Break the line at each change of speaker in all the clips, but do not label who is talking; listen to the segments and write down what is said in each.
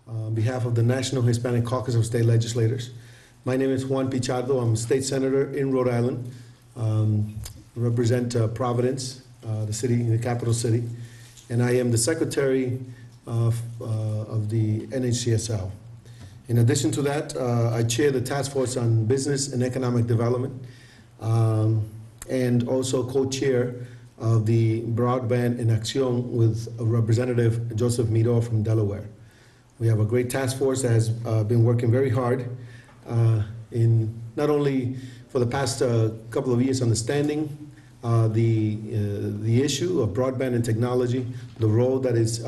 on behalf of the National Hispanic Caucus of State Legislators. My name is Juan Pichardo. I'm a state senator in Rhode Island. Represent Providence, the city, the capital city, and I am the secretary of the NHCSL. In addition to that, I chair the Task Force on Business and Economic Development, and also co-chair of the Broadband in Acción with Representative Joseph Miró from Delaware. We have a great task force that has been working very hard in not only for the past couple of years understanding the issue of broadband and technology, the role that it's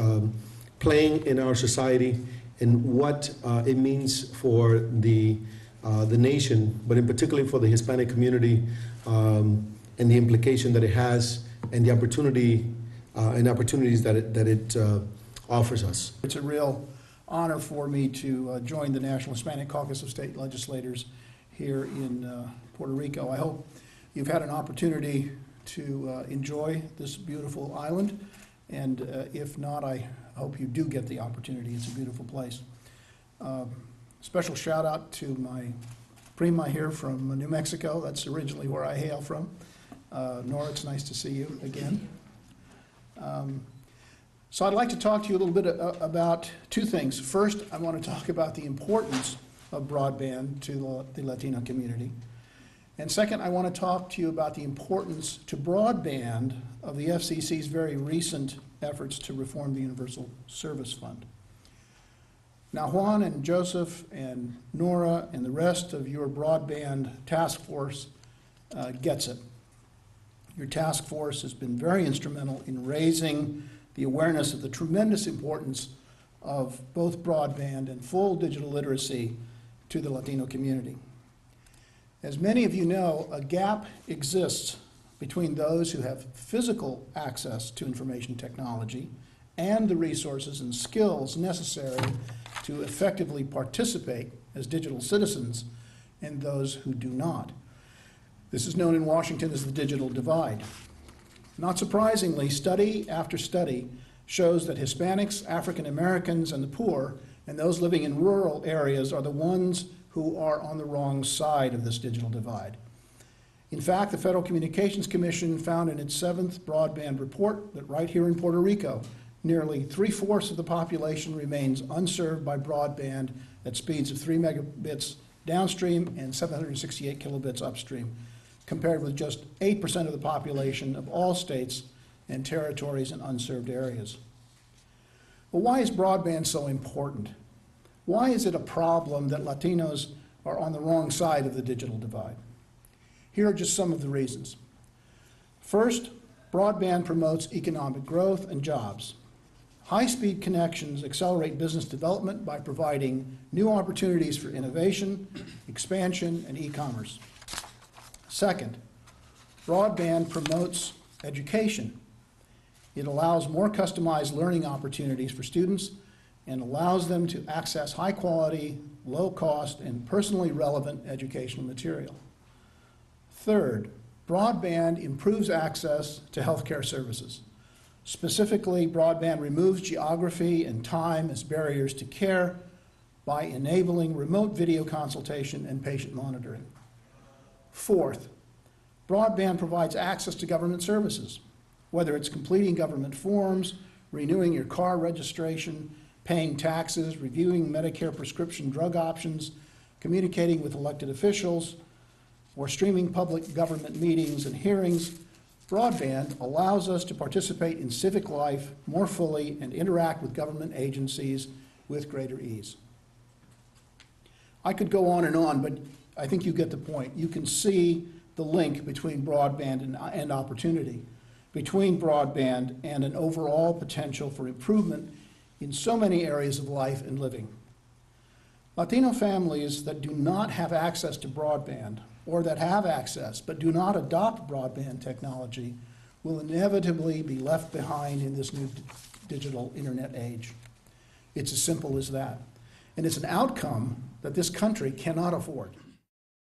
playing in our society, and what it means for the nation, but in particular for the Hispanic community, and the implication that it has, and the opportunities that it offers us.
It's a real honor for me to join the National Hispanic Caucus of State Legislators here in Puerto Rico. I hope you've had an opportunity to enjoy this beautiful island, and if not, I hope you do get the opportunity. It's a beautiful place. Special shout out to my prima here from New Mexico. That's originally where I hail from. Nora, it's nice to see you again. So I'd like to talk to you a little bit about two things. First, I want to talk about the importance of broadband to the Latino community. And second, I want to talk to you about the importance to broadband of the FCC's very recent efforts to reform the Universal Service Fund. Now, Juan and Joseph and Nora and the rest of your broadband task force gets it. Your task force has been very instrumental in raising the awareness of the tremendous importance of both broadband and full digital literacy to the Latino community. As many of you know, a gap exists between those who have physical access to information technology and the resources and skills necessary to effectively participate as digital citizens, and those who do not. This is known in Washington as the digital divide. Not surprisingly, study after study shows that Hispanics, African Americans, and the poor, and those living in rural areas are the ones who are on the wrong side of this digital divide. In fact, the Federal Communications Commission found in its 7th broadband report that right here in Puerto Rico, nearly 3/4 of the population remains unserved by broadband at speeds of 3 megabits downstream and 768 kilobits upstream, compared with just 8% of the population of all states and territories in unserved areas. Well, why is broadband so important? Why is it a problem that Latinos are on the wrong side of the digital divide? Here are just some of the reasons. First, broadband promotes economic growth and jobs. High-speed connections accelerate business development by providing new opportunities for innovation, expansion, and e-commerce. Second, broadband promotes education. It allows more customized learning opportunities for students and allows them to access high-quality, low-cost, and personally relevant educational material. Third, broadband improves access to healthcare services. Specifically, broadband removes geography and time as barriers to care by enabling remote video consultation and patient monitoring. Fourth, broadband provides access to government services, whether it's completing government forms, renewing your car registration, paying taxes, reviewing Medicare prescription drug options, communicating with elected officials, or streaming public government meetings and hearings. Broadband allows us to participate in civic life more fully and interact with government agencies with greater ease. I could go on, but I think you get the point. You can see the link between broadband and opportunity, between broadband and an overall potential for improvement in so many areas of life and living. Latino families that do not have access to broadband, or that have access but do not adopt broadband technology, will inevitably be left behind in this new digital internet age. It's as simple as that. And it's an outcome that this country cannot afford.